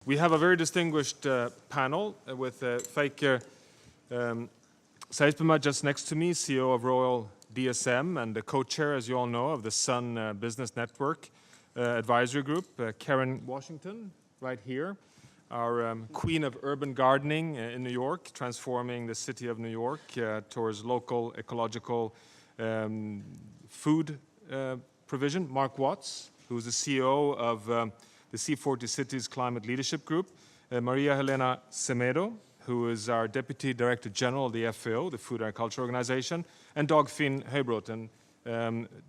We have a very distinguished panel with Feike Sijbesma just next to me, CEO of Royal DSM and the co-chair, as you all know, of the Sun Business Network Advisory Group. Karen Washington, right here, our queen of urban gardening in New York, transforming the city of New York towards local ecological food provision. Mark Watts, who is the CEO of the C40 Cities Climate Leadership Group. Maria Helena Semedo, who is our Deputy Director General of the FAO, the Food and Agriculture Organization, and Dagfinn Høybråten,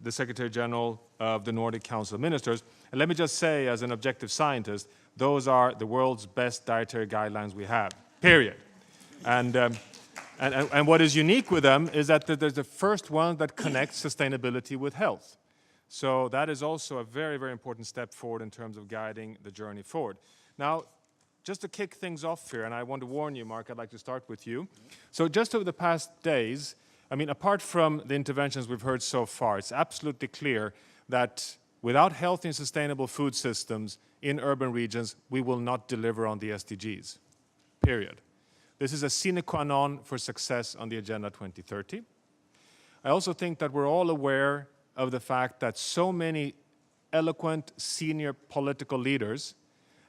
the Secretary General of the Nordic Council of Ministers. And let me just say, as an objective scientist, those are the world's best dietary guidelines we have, period. And what is unique with them is that there's the first one that connects sustainability with health. So that is also a very, very important step forward in terms of guiding the journey forward. Now, just to kick things off here, and I want to warn you, Mark, I'd like to start with you. So just over the past days, I mean, apart from the interventions we've heard so far, it's absolutely clear that without healthy and sustainable food systems in urban regions, we will not deliver on the SDGs, period. This is a sine qua non for success on the Agenda 2030. I also think that we're all aware of the fact that so many eloquent senior political leaders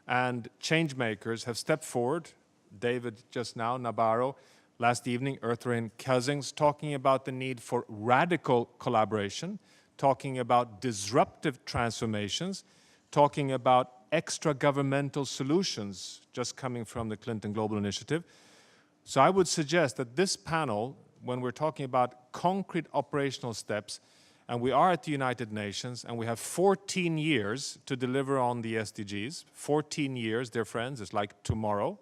and change makers have stepped forward. David just now, Nabarro, last evening, Earthrain Cousins, talking about the need for radical collaboration, talking about disruptive transformations, talking about extra-governmental solutions just coming from the Clinton Global Initiative. So I would suggest that this panel, when we're talking about concrete operational steps, and we are at the United Nations, and we have 14 years to deliver on the SDGs. 14 years, dear friends, is like tomorrow.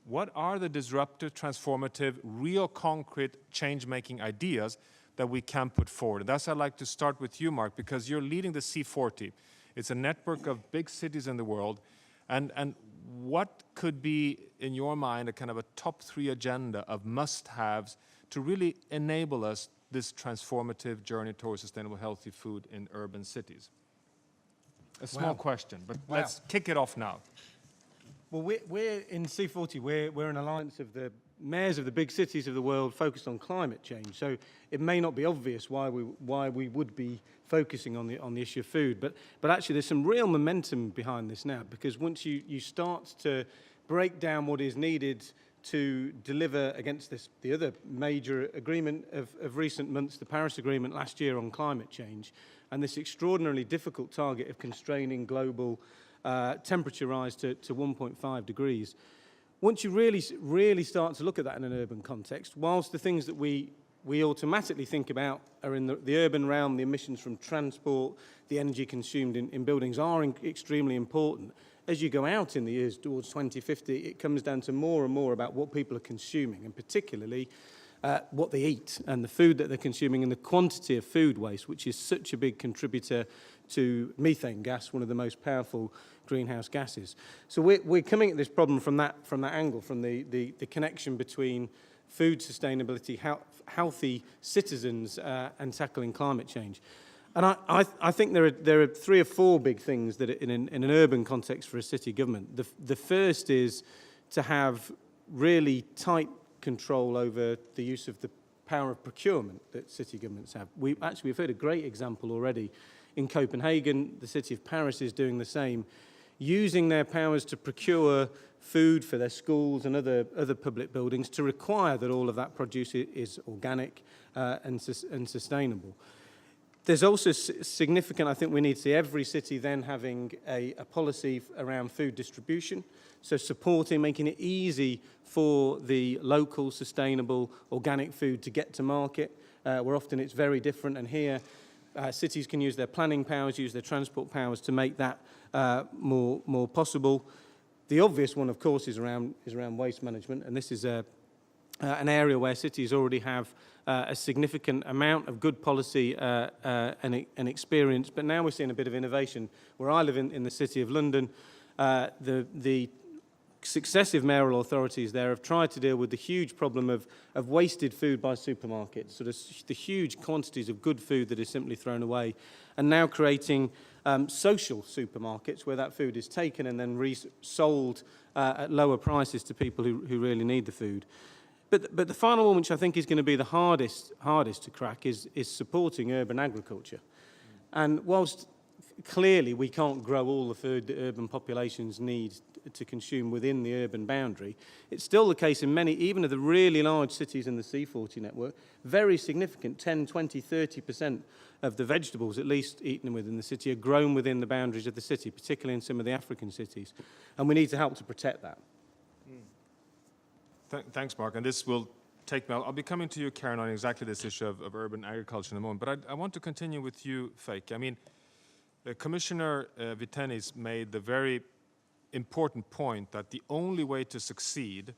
What are the disruptive, transformative, real concrete change-making ideas that we can put forward? And that's I'd like to start with you, Mark, because you're leading the C40. It's a network of big cities in the world. And what could be, in your mind, a kind of a top 3 agenda of must-haves to really enable us this transformative journey towards sustainable, healthy food in urban cities? A small question, but let's kick it off now. Well, we're in C40, we're an alliance of the mayors of the big cities of the world focused on climate change. So it may not be obvious why we would be focusing on the issue of food, but actually there's some real momentum behind this now, because once you start to break down what is needed to deliver against the other major agreement of recent months, the Paris Agreement last year on climate change, and this extraordinarily difficult target of constraining global temperature rise to 1.5 degrees. Once you really start to look at that in an urban context, whilst the things that we automatically think about are in the urban realm, the emissions from transport, the energy consumed in buildings are extremely important. As you go out in the years towards 2050, it comes down to more and more about what people are consuming, and particularly what they eat and the food that they're consuming and the quantity of food waste, which is such a big contributor to methane gas, one of the most powerful greenhouse gases. So we're coming at this problem from that angle, from the connection between food sustainability, healthy citizens, and tackling climate change. And I think there are 3 or 4 big things that in an urban context for a city government. The first is to have really tight control over the use of the power of procurement that city governments have. We've heard a great example already in Copenhagen. The city of Paris is doing the same, using their powers to procure food for their schools and other public buildings to require that all of that produce is organic and sustainable. There's also significant, I think we need to see every city then having a policy around food distribution, so supporting, making it easy for the local, sustainable, organic food to get to market, where often it's very different, and here cities can use their planning powers, use their transport powers to make that more possible. The obvious one, of course, is around waste management, and this is an area where cities already have a significant amount of good policy and experience, but now we're seeing a bit of innovation. Where I live in the City of London, the successive mayoral authorities there have tried to deal with the huge problem of wasted food by supermarkets, so the huge quantities of good food that is simply thrown away, and now creating social supermarkets where that food is taken and then resold at lower prices to people who really need the food. But the final one, which I think is going to be the hardest to crack, is supporting urban agriculture. And whilst clearly we can't grow all the food that urban populations need to consume within the urban boundary, it's still the case in many, even of the really large cities in the C40 network, very significant, 10, 20, 30% of the vegetables, at least eaten within the city, are grown within the boundaries of the city, particularly in some of the African cities. And we need to help to protect that. Thanks, Mark. And this will take me, I'll be coming to you, Karen, on exactly this issue of urban agriculture in a moment. But I want to continue with you, Feike. I mean, Commissioner Vitenis made the very important point that the only way to succeed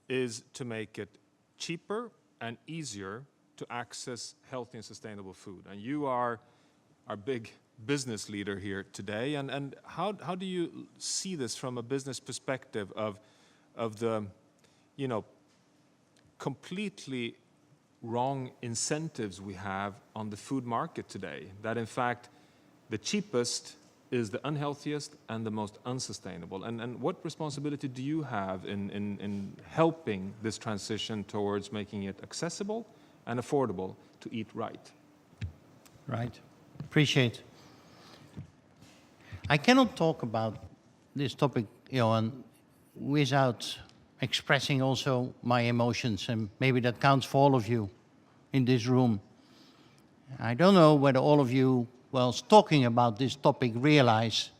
is to make it cheaper and easier to access healthy and sustainable food. And you are our big business leader here today. And how do you see this from a business perspective of the, you know, completely wrong incentives we have on the food market today? That in fact, the cheapest is the unhealthiest and the most unsustainable. And what responsibility do you have in helping this transition towards making it accessible and affordable to eat right? Right. Appreciate. I cannot talk about this topic, Johan, without expressing also my emotions, and maybe that counts for all of you in this room. I don't know whether all of you, whilst talking about this topic, realize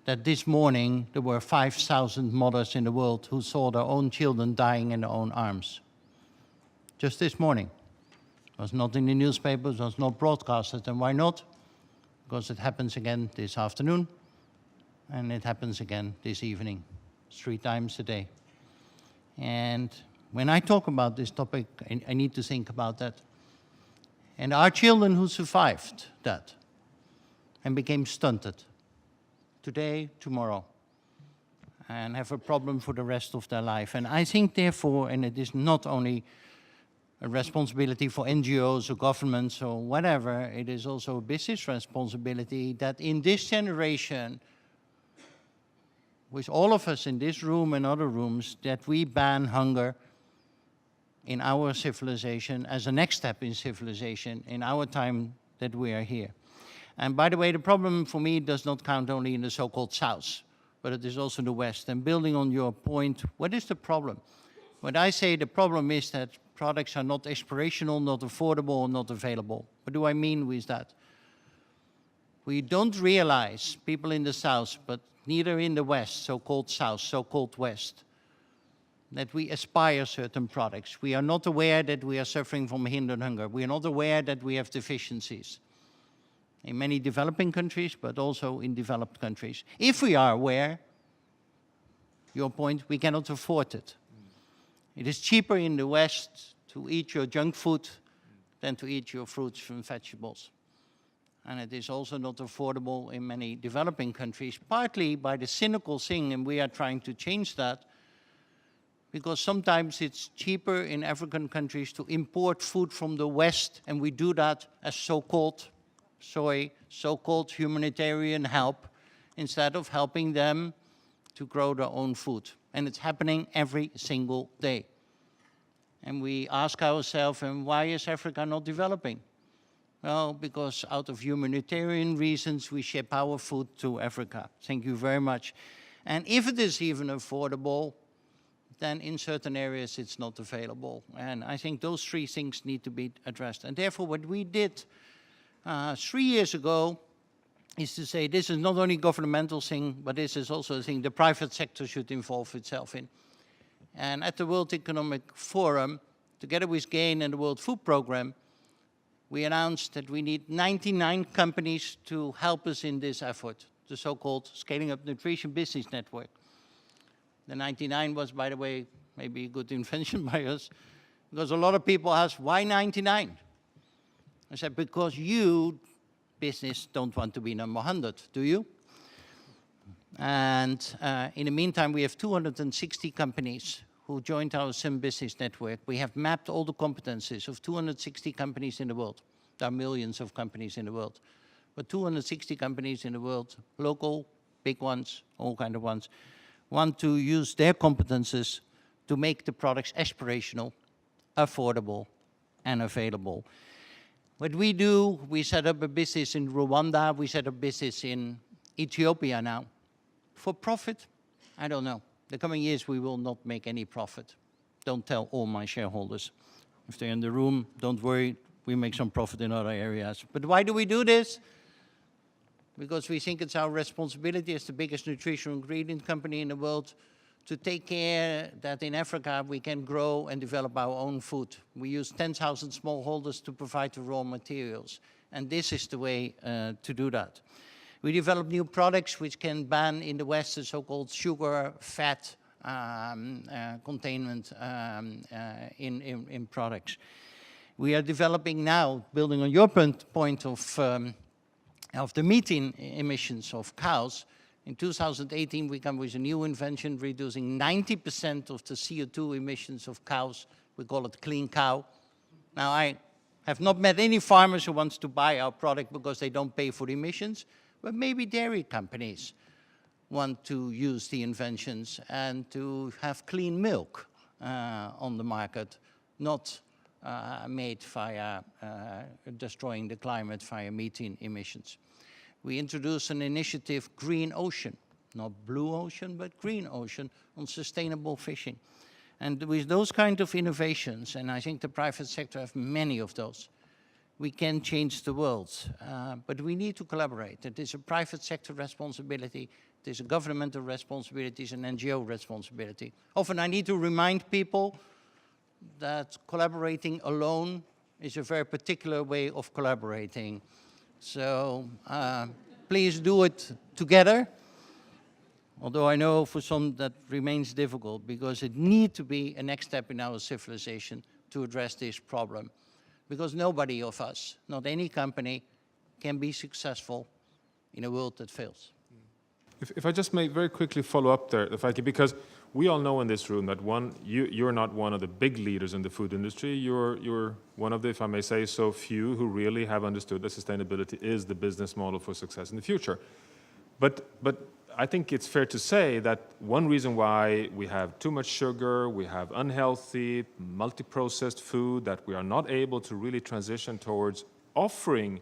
that this morning there were 5,000 mothers in the world who saw their own children dying in their own arms. Just this morning. It was not in the newspapers, it was not broadcasted. And why not? Because it happens again this afternoon, and it happens again this evening, 3 times a day. And when I talk about this topic, I need to think about that. And our children who survived that and became stunted today, tomorrow, and have a problem for the rest of their life. And I think, therefore, and it is not only a responsibility for NGOs or governments or whatever, it is also a business responsibility that in this generation, with all of us in this room and other rooms, that we ban hunger in our civilization as a next step in civilization in our time that we are here. And by the way, the problem for me does not count only in the so-called South, but it is also the West. And building on your point, what is the problem? What I say the problem is that products are not aspirational, not affordable, or not available. What do I mean with that? We don't realize, people in the South, but neither in the West, so-called South, so-called West, that we aspire certain products. We are not aware that we are suffering from hidden hunger. We are not aware that we have deficiencies in many developing countries, but also in developed countries. If we are aware, your point, we cannot afford it. It is cheaper in the West to eat your junk food than to eat your fruits and vegetables. And it is also not affordable in many developing countries, partly by the cynical thing, and we are trying to change that, because sometimes it's cheaper in African countries to import food from the West, and we do that as so-called humanitarian help, instead of helping them to grow their own food. And it's happening every single day. And we ask ourselves, and why is Africa not developing? Well, because out of humanitarian reasons, we ship our food to Africa. Thank you very much. And if it is even affordable, then in certain areas it's not available. And I think those 3 things need to be addressed. And therefore, what we did 3 years ago is to say this is not only a governmental thing, but this is also a thing the private sector should involve itself in. And at the World Economic Forum, together with GAIN and the World Food Programme, we announced that we need 99 companies to help us in this effort, the so-called Scaling Up Nutrition Business Network. The 99 was, by the way, maybe a good invention by us, because a lot of people ask, why 99? I said, because you, business, don't want to be number 100, do you? And in the meantime, we have 260 companies who joined our Sim Business Network. We have mapped all the competencies of 260 companies in the world. There are millions of companies in the world. but 260 companies in the world, local, big ones, all kind of ones, want to use their competences to make the products aspirational, affordable, and available. What we do, we set up a business in Rwanda, we set up business in Ethiopia now. For profit, I don't know. The coming years we will not make any profit. Don't tell all my shareholders. If they're in the room, don't worry, we make some profit in other areas. But why do we do this? Because we think it's our responsibility as the biggest nutritional ingredient company in the world to take care that in Africa we can grow and develop our own food. We use 10,000 smallholders to provide the raw materials. And this is the way to do that. We develop new products which can ban in the West the so-called sugar, fat containment in products. We are developing now, building on your point of the methane emissions of cows. In 2018, we come with a new invention reducing 90% of the CO2 emissions of cows. We call it Clean Cow. Now, I have not met any farmers who wants to buy our product because they don't pay for the emissions, but maybe dairy companies want to use the inventions and to have clean milk on the market, not made via destroying the climate via methane emissions. We introduced an initiative, Green Ocean, not Blue Ocean, but Green Ocean, on sustainable fishing. And with those kind of innovations, and I think the private sector have many of those, we can change the world. But we need to collaborate. It is a private sector responsibility, it is a governmental responsibility, it is an NGO responsibility. Often I need to remind people that collaborating alone is a very particular way of collaborating. So please do it together. Although I know for some that remains difficult because it needs to be a next step in our civilization to address this problem. Because nobody of us, not any company, can be successful in a world that fails. If I just may very quickly follow up there, Feike, because we all know in this room that you're not one of the big leaders in the food industry. You're one of the, if I may say so, few who really have understood that sustainability is the business model for success in the future. But I think it's fair to say that one reason why we have too much sugar, we have unhealthy, multi-processed food, that we are not able to really transition towards offering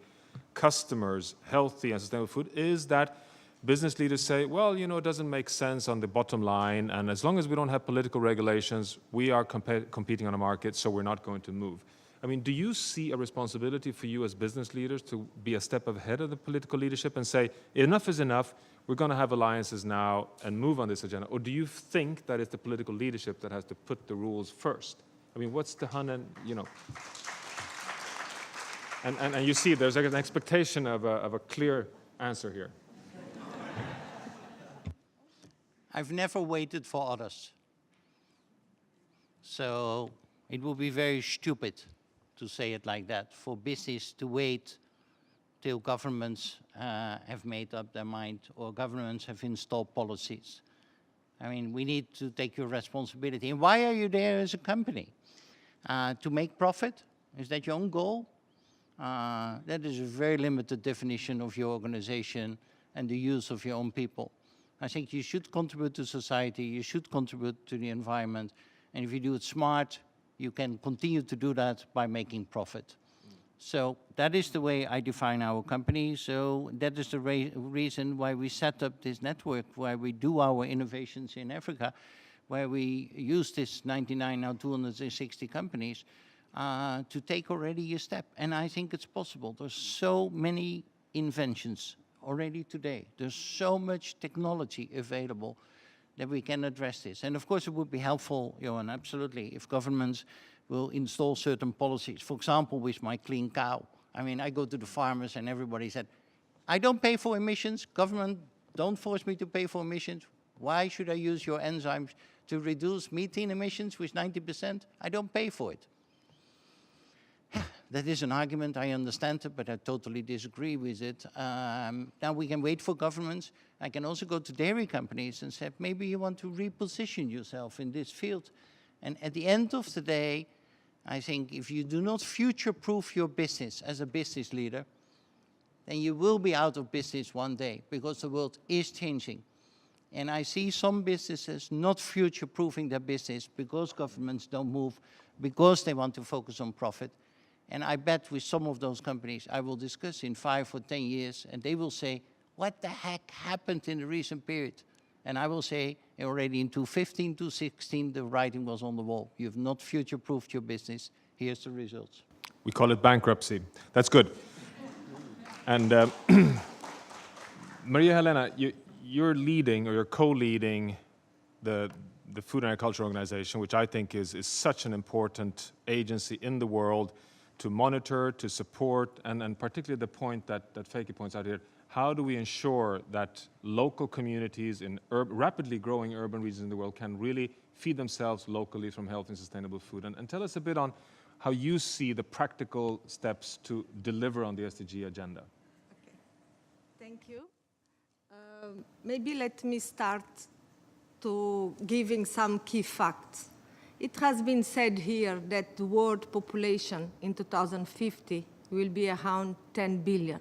customers healthy and sustainable food is that business leaders say, well, you know, it doesn't make sense on the bottom line, and as long as we don't have political regulations, we are competing on a market, so we're not going to move. I mean, do you see a responsibility for you as business leaders to be a step ahead of the political leadership and say, enough is enough, we're going to have alliances now and move on this agenda? Or do you think that it's the political leadership that has to put the rules first? I mean, what's the you know? And you see, there's an expectation of a clear answer here. I've never waited for others. So it would be very stupid to say it like that, for business to wait till governments have made up their mind or governments have installed policies. I mean, we need to take your responsibility. And why are you there as a company? To make profit? Is that your own goal? That is a very limited definition of your organization and the use of your own people. I think you should contribute to society, you should contribute to the environment, and if you do it smart, you can continue to do that by making profit. So that is the way I define our company. So that is the reason why we set up this network, why we do our innovations in Africa, where we use this 99, now 260 companies, to take already a step. And I think it's possible. There's so many inventions already today. There's so much technology available that we can address this. And of course, it would be helpful, Johan, absolutely, if governments will install certain policies. For example, with my Clean Cow. I mean, I go to the farmers and everybody said, I don't pay for emissions. Government, don't force me to pay for emissions. Why should I use your enzymes to reduce methane emissions with 90%? I don't pay for it. That is an argument, I understand it, but I totally disagree with it. Now we can wait for governments. I can also go to dairy companies and say, maybe you want to reposition yourself in this field. And at the end of the day, I think if you do not future-proof your business as a business leader, then you will be out of business one day, because the world is changing. And I see some businesses not future-proofing their business because governments don't move, because they want to focus on profit. And I bet with some of those companies I will discuss in 5 or 10 years, and they will say, what the heck happened in the recent period? And I will say, already in 2015, 2016, the writing was on the wall. You've not future-proofed your business. Here's the results. We call it bankruptcy. That's good. And Maria Helena, you're leading, or you're co-leading the Food and Agriculture Organization, which I think is such an important agency in the world to monitor, to support, and particularly the point that Feike points out here, how do we ensure that local communities in rapidly growing urban regions in the world can really feed themselves locally from healthy and sustainable food? And tell us a bit on how you see the practical steps to deliver on the SDG agenda. Okay. Thank you. Maybe let me start to giving some key facts. It has been said here that the world population in 2050 will be around 10 billion.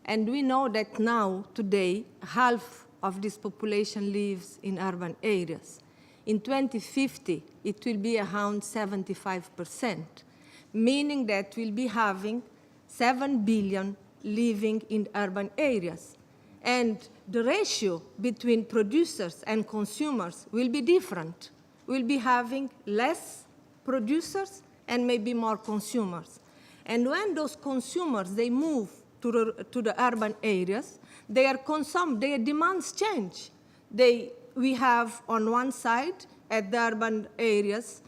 And we know that now, today, half of this population lives in urban areas. In 2050, it will be around 75%, meaning that we'll be having 7 billion living in urban areas. And the ratio between producers and consumers will be different. We'll be having less producers and maybe more consumers. And when those consumers, they move to the urban areas, their demands change. We have on one side, at the urban areas,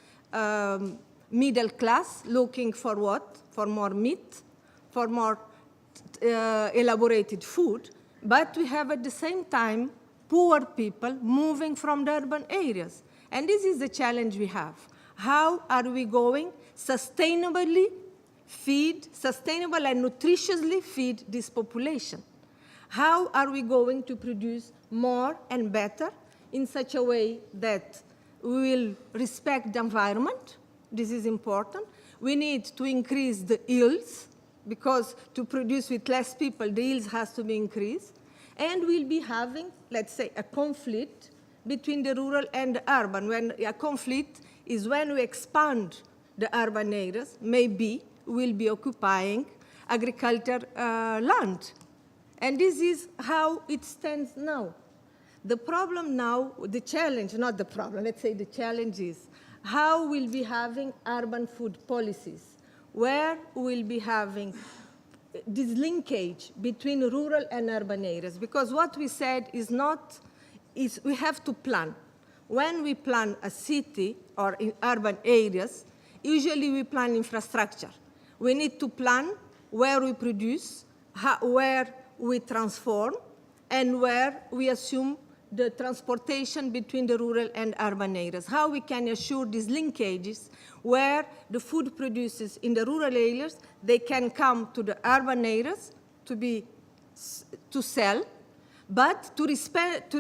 middle class looking for what? For more meat, for more elaborated food. But we have at the same time poor people moving from the urban areas. And this is the challenge we have. How are we going sustainably and nutritiously feed this population? How are we going to produce more and better in such a way that we will respect the environment? This is important. We need to increase the yields, because to produce with less people, the yields has to be increased. And we'll be having, let's say, a conflict between the rural and the urban. When a conflict is when we expand the urban areas, maybe we'll be occupying agriculture land. And this is how it stands now. The problem now, the challenge, not the problem, let's say the challenge is how we'll be having urban food policies, where we'll be having this linkage between rural and urban areas. Because what we said is we have to plan. When we plan a city or in urban areas, usually we plan infrastructure. We need to plan where we produce, where we transform, and where we assume the transportation between the rural and urban areas. How we can assure these linkages where the food producers in the rural areas, they can come to the urban areas to sell, but to respect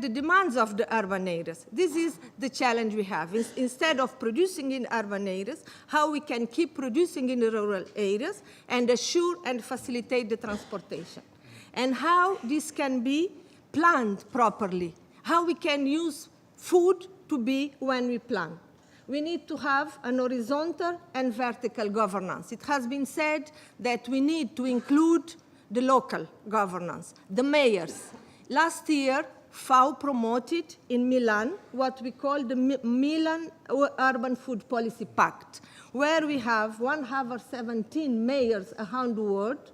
the demands of the urban areas. This is the challenge we have. Instead of producing in urban areas, how we can keep producing in the rural areas and assure and facilitate the transportation. And how this can be planned properly, how we can use food to be when we plan. We need to have an horizontal and vertical governance. It has been said that we need to include the local governance, the mayors. Last year, FAO promoted in Milan what we call the Milan Urban Food Policy Pact, where we have 117 mayors around the world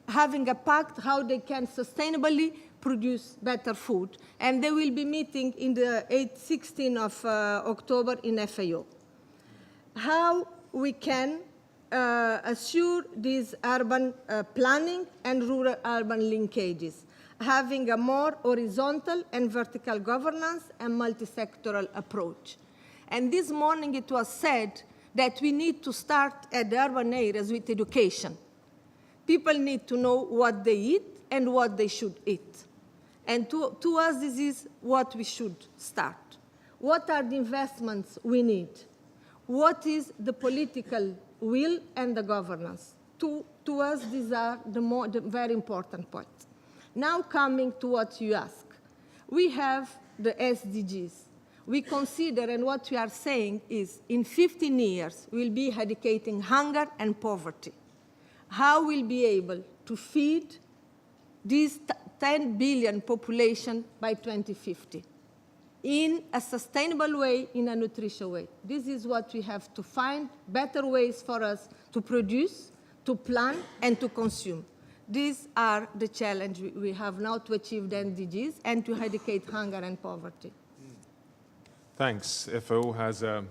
having a pact how they can sustainably produce better food. And they will be meeting in the 16th of October in FAO. How we can assure these urban planning and rural-urban linkages, having a more horizontal and vertical governance and multi-sectoral approach. And this morning it was said that we need to start at the urban areas with education. People need to know what they eat and what they should eat. And to us, this is what we should start. What are the investments we need? What is the political will and the governance to us, these are the very important points. Now coming to what you ask. We have the SDGs. We consider, and what we are saying is, in 15 years, we'll be eradicating hunger and poverty. How we'll be able to feed this 10 billion population by 2050 in a sustainable way, in a nutritious way. This is what we have to find, better ways for us to produce, to plant, and to consume. These are the challenges we have now to achieve the SDGs and to eradicate hunger and poverty. Thanks. FAO has a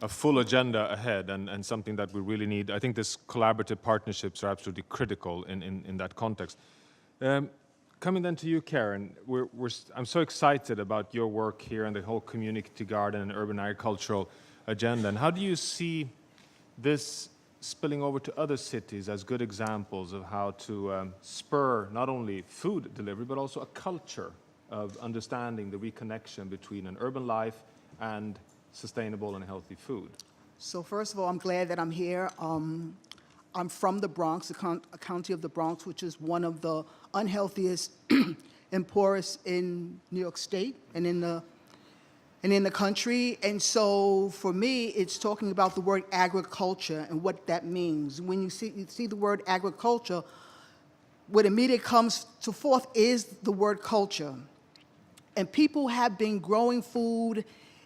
full agenda ahead and something that we really need. I think these collaborative partnerships are absolutely critical in that context. Coming then to you, Karen, I'm so excited about your work here and the whole community garden and urban agricultural agenda. And how do you see this spilling over to other cities as good examples of how to spur not only food delivery, but also a culture of understanding the reconnection between an urban life and sustainable and healthy food? So first of all, I'm glad that I'm here. I'm from the Bronx, a county of the Bronx, which is one of the unhealthiest and poorest in New York State and in the country. And so for me, it's talking about the word agriculture and what that means. When you see the word agriculture, what immediately comes to forth is the word culture. And people have been growing food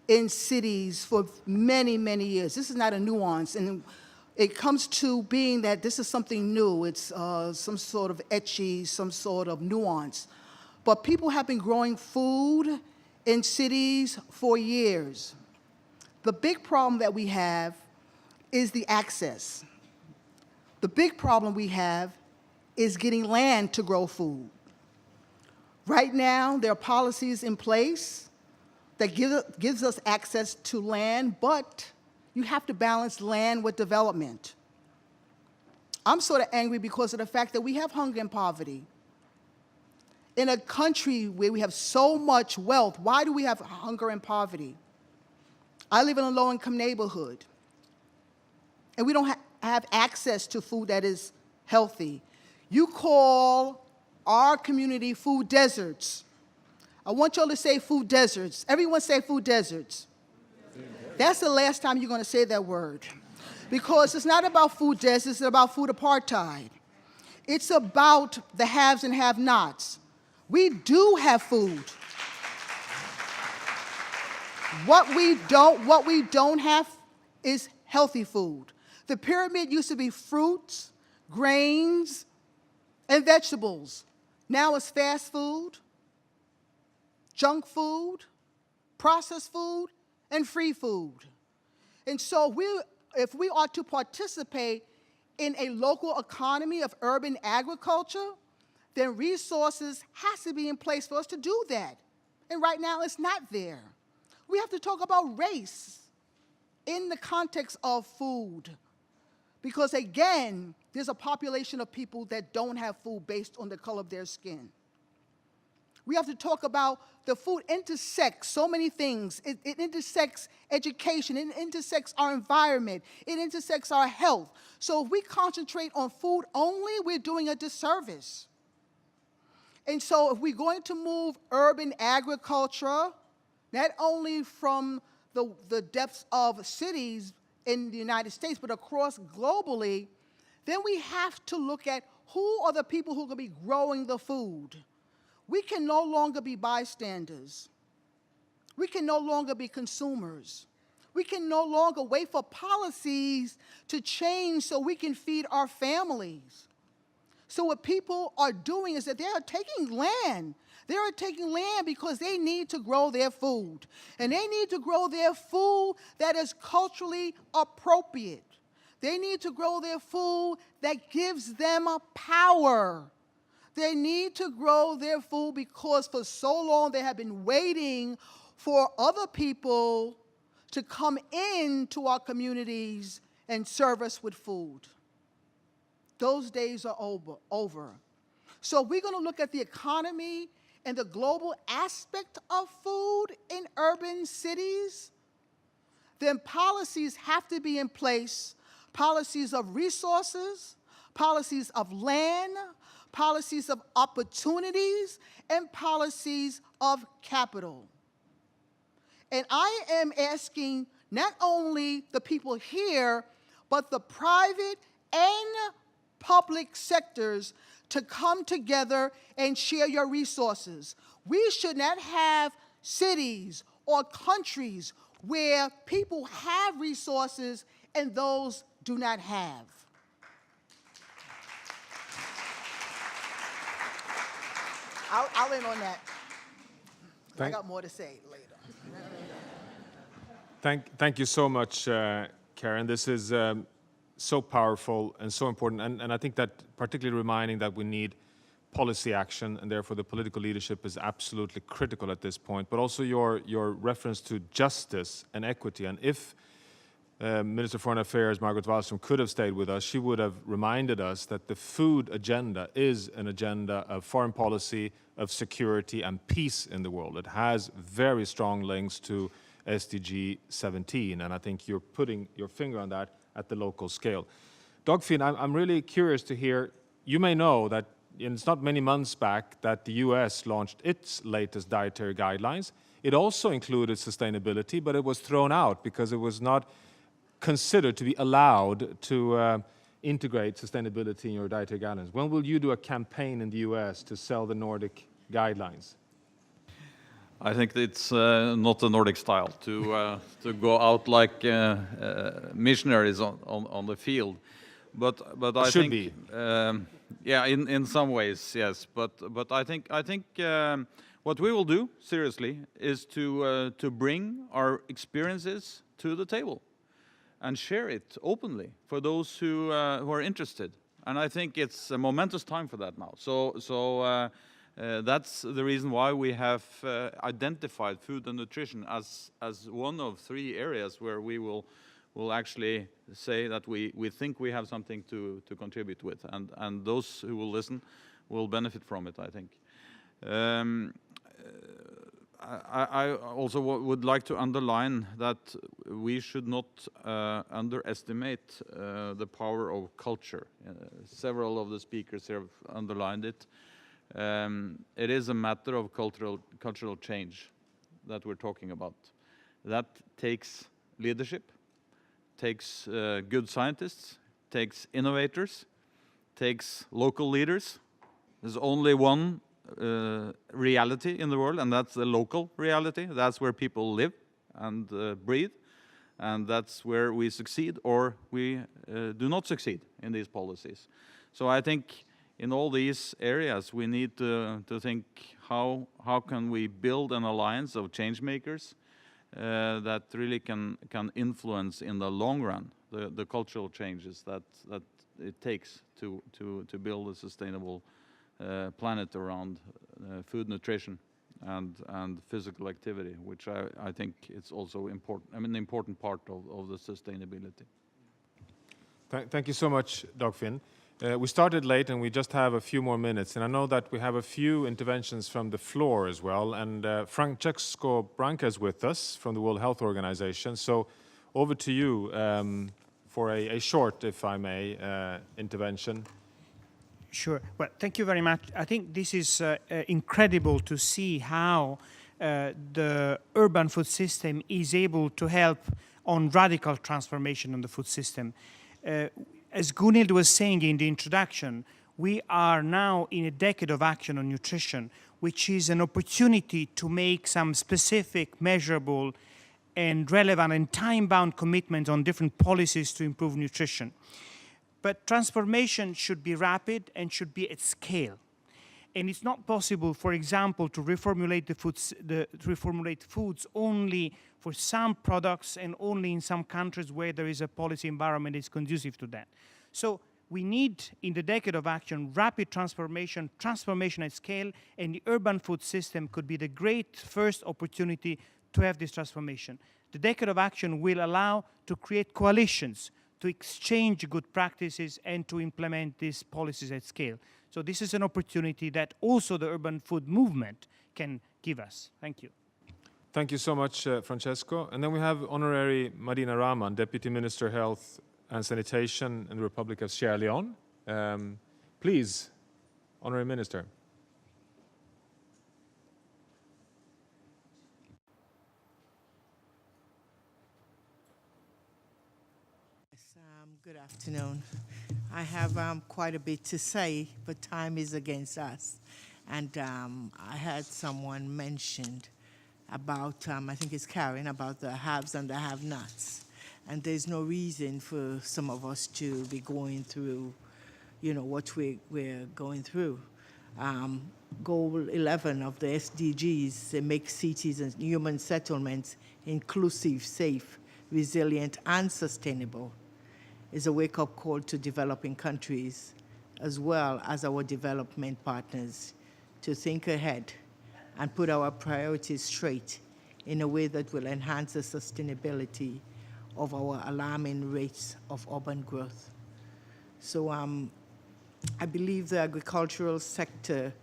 in cities for many, many years. This is not a nuance. And it comes to being that this is something new. It's some sort of etchy, some sort of nuance. But people have been growing food in cities for years. The big problem that we have is the access. The big problem we have is getting land to grow food. Right now, there are policies in place that gives us access to land, but you have to balance land with development. I'm sort of angry because of the fact that we have hunger and poverty. In a country where we have so much wealth, why do we have hunger and poverty? I live in a low-income neighborhood, and we don't have access to food that is healthy. You call our community food deserts. I want y'all to say food deserts. Everyone say food deserts. That's the last time you're going to say that word. Because it's not about food deserts, it's about food apartheid. It's about the haves and have-nots. We do have food. What we don't have is healthy food. The pyramid used to be fruits, grains, and vegetables. Now it's fast food, junk food, processed food, and free food. And so if we are to participate in a local economy of urban agriculture, then resources has to be in place for us to do that. And right now it's not there. We have to talk about race in the context of food. Because again, there's a population of people that don't have food based on the color of their skin. We have to talk about the food intersects so many things. It intersects education, it intersects our environment, it intersects our health. So if we concentrate on food only, we're doing a disservice. And so if we're going to move urban agriculture, not only from the depths of cities in the United States, but across globally, then we have to look at who are the people who are going to be growing the food. We can no longer be bystanders. We can no longer be consumers. We can no longer wait for policies to change so we can feed our families. So what people are doing is that they are taking land. They are taking land because they need to grow their food. And they need to grow their food that is culturally appropriate. They need to grow their food that gives them a power. They need to grow their food because for so long they have been waiting for other people to come into our communities and serve us with food. Those days are over. So we're going to look at the economy and the global aspect of food in urban cities. Then policies have to be in place, policies of resources, policies of land, policies of opportunities, and policies of capital. And I am asking not only the people here, but the private and public sectors to come together and share your resources. We should not have cities or countries where people have resources and those do not have. I'll end on that. I got more to say later. Thank you so much, Karen. This is so powerful and so important. And I think that particularly reminding that we need policy action, and therefore the political leadership is absolutely critical at this point. But also your reference to justice and equity. And if Minister of Foreign Affairs, Margot Wallström, could have stayed with us, she would have reminded us that the food agenda is an agenda of foreign policy, of security and peace in the world. It has very strong links to SDG 17, and I think you're putting your finger on that at the local scale. Dagfinn, I'm really curious to hear, you may know that it's not many months back that the US launched its latest dietary guidelines. It also included sustainability, but it was thrown out because it was not considered to be allowed to integrate sustainability in your dietary guidelines. When will you do a campaign in the US to sell the Nordic guidelines? I think it's not the Nordic style to go out like missionaries on the field, but I should think be. Yeah, in some ways, yes. But I think what we will do seriously is to bring our experiences to the table and share it openly for those who are interested. And I think it's a momentous time for that now. So that's the reason why we have identified food and nutrition as one of 3 areas where we will actually say that we think we have something to contribute with, and those who will listen will benefit from it, I think. I also would like to underline that we should not underestimate the power of culture. Several of the speakers here have underlined it. It is a matter of cultural change that we're talking about. That takes leadership, takes good scientists, takes innovators, takes local leaders. There's only one reality in the world, and that's the local reality. That's where people live and breathe, and that's where we succeed or we do not succeed in these policies. So I think in all these areas we need to think how can we build an alliance of change makers that really can influence in the long run the cultural changes that it takes to build a sustainable planet around food, nutrition, and physical activity, which I think it's also important. I mean, an important part of the sustainability. Thank you so much, Dagfinn. We started late and we just have a few more minutes, and I know that we have a few interventions from the floor as well, and Francesco Branca is with us from the World Health Organization, so over to you for a short, if I may, intervention. Sure. Well, thank you very much. I think this is incredible to see how the urban food system is able to help on radical transformation on the food system. As Gunhild was saying in the introduction, we are now in a decade of action on nutrition, which is an opportunity to make some specific, measurable, and relevant and time-bound commitments on different policies to improve nutrition. But transformation should be rapid and should be at scale. And it's not possible, for example, to reformulate foods only for some products and only in some countries where there is a policy environment that is conducive to that. So we need, in the decade of action, rapid transformation at scale, and the urban food system could be the great first opportunity to have this transformation. The decade of action will allow to create coalitions, to exchange good practices and to implement these policies at scale. So this is an opportunity that also the urban food movement can give us. Thank you. Thank you so much, Francesco. And then we have Honorary Madina Rahman, Deputy Minister of Health and Sanitation in the Republic of Sierra Leone. Please, Honorary Minister. Yes, good afternoon. I have quite a bit to say, but time is against us. And I had someone mentioned about, I think it's Karen, about the haves and the have-nots. And there's no reason for some of us to be going through, you know, what we're going through. Goal 11 of the SDGs, they make cities and human settlements inclusive, safe, resilient, and sustainable, is a wake-up call to developing countries, as well as our development partners, to think ahead and put our priorities straight in a way that will enhance the sustainability of our alarming rates of urban growth. So I believe the agricultural sector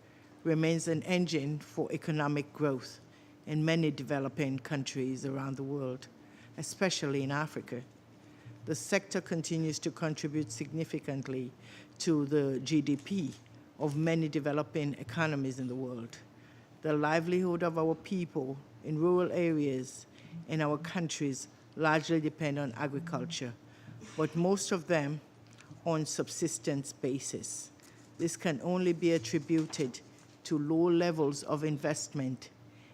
remains an engine for economic growth in many developing countries around the world, especially in Africa. The sector continues to contribute significantly to the GDP of many developing economies in the world. The livelihood of our people in rural areas in our countries largely depend on agriculture, but most of them on subsistence basis. This can only be attributed to low levels of investment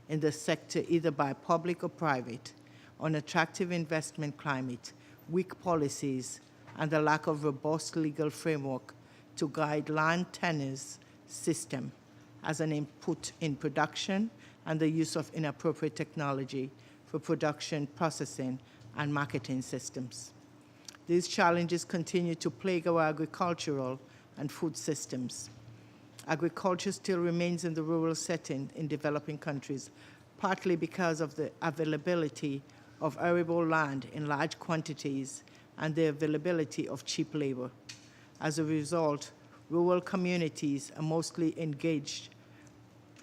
in the sector, either by public or private, unattractive investment climate, weak policies, and the lack of robust legal framework to guide land tenures system as an input in production and the use of inappropriate technology for production, processing, and marketing systems. These challenges continue to plague our agricultural and food systems. Agriculture still remains in the rural setting in developing countries, partly because of the availability of arable land in large quantities and the availability of cheap labor. As a result, rural communities are mostly engaged,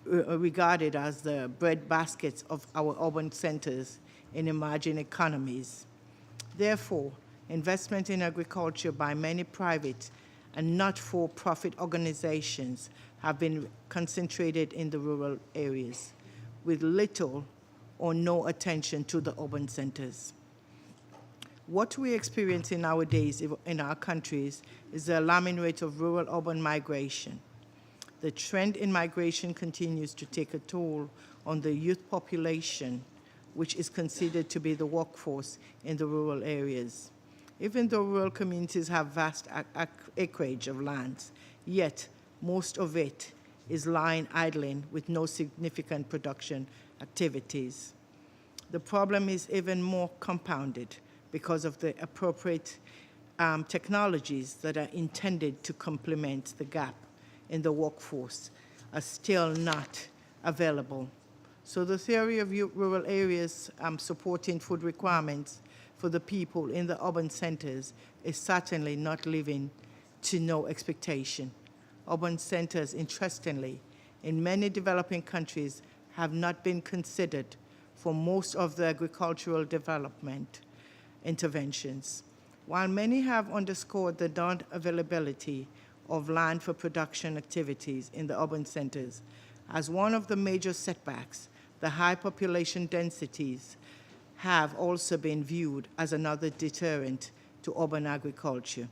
regarded as the breadbaskets of our urban centers in emerging economies. Therefore, investment in agriculture by many private and not-for-profit organizations have been concentrated in the rural areas, with little or no attention to the urban centers. What we're experiencing nowadays in our countries is the alarming rate of rural-urban migration. The trend in migration continues to take a toll on the youth population, which is considered to be the workforce in the rural areas. Even though rural communities have vast acreage of lands, yet most of it is lying idling with no significant production activities. The problem is even more compounded because of the appropriate technologies that are intended to complement the gap in the workforce are still not available. So the theory of rural areas supporting food requirements for the people in the urban centers is certainly not living to no expectation. Urban centers, interestingly, in many developing countries have not been considered for most of the agricultural development interventions. While many have underscored the non-availability of land for production activities in the urban centers as one of the major setbacks, the high population densities have also been viewed as another deterrent to urban agriculture.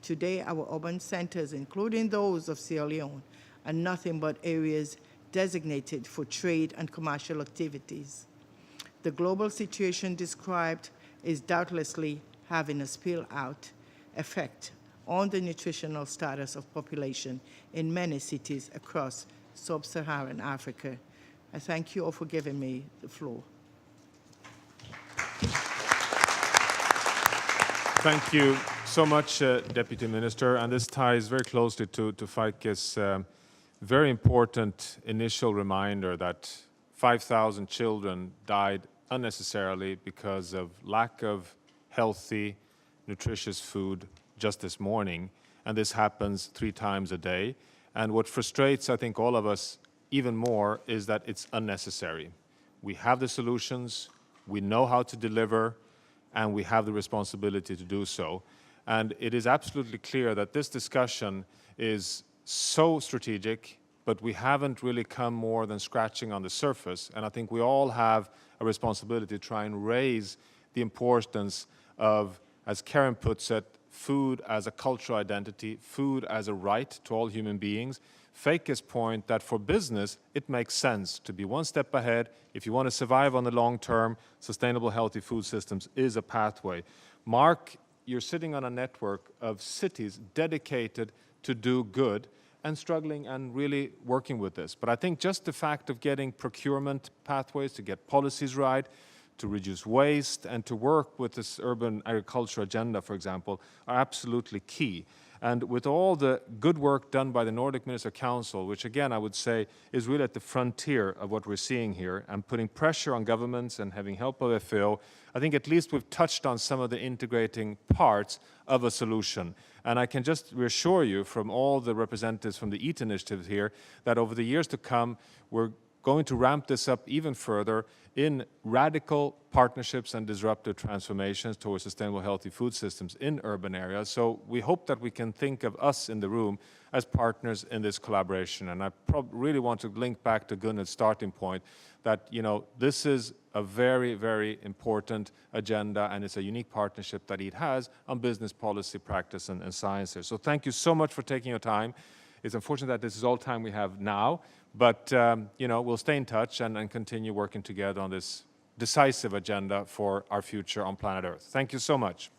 Today, our urban centers, including those of Sierra Leone, are nothing but areas designated for trade and commercial activities. The global situation described is doubtlessly having a spill-out effect on the nutritional status of population in many cities across sub-Saharan Africa. I thank you all for giving me the floor. Thank you so much, Deputy Minister. And this ties very closely to Feike's very important initial reminder that 5,000 children died unnecessarily because of lack of healthy, nutritious food just this morning. And this happens 3 times a day. And what frustrates, I think, all of us even more is that it's unnecessary. We have the solutions, we know how to deliver, and we have the responsibility to do so. And it is absolutely clear that this discussion is so strategic, but we haven't really come more than scratching on the surface. And I think we all have a responsibility to try and raise the importance of, as Karen puts it, food as a cultural identity, food as a right to all human beings. Feike's point that for business, it makes sense to be one step ahead. If you want to survive on the long term, sustainable, healthy food systems is a pathway. Mark, you're sitting on a network of cities dedicated to do good and struggling and really working with this. But I think just the fact of getting procurement pathways to get policies right, to reduce waste, and to work with this urban agriculture agenda, for example, are absolutely key. And with all the good work done by the Nordic Minister Council, which again I would say is really at the frontier of what we're seeing here, and putting pressure on governments and having help of FAO, I think at least we've touched on some of the integrating parts of a solution. And I can just reassure you from all the representatives from the EAT initiative here that over the years to come, we're going to ramp this up even further in radical partnerships and disruptive transformations towards sustainable, healthy food systems in urban areas. So we hope that we can think of us in the room as partners in this collaboration. And I really want to link back to Gunnar's starting point that, you know, this is a very, very important agenda, and it's a unique partnership that EAT has on business policy, practice, and science here. So thank you so much for taking your time. It's unfortunate that this is all time we have now, but you know, we'll stay in touch and continue working together on this decisive agenda for our future on planet Earth. Thank you so much.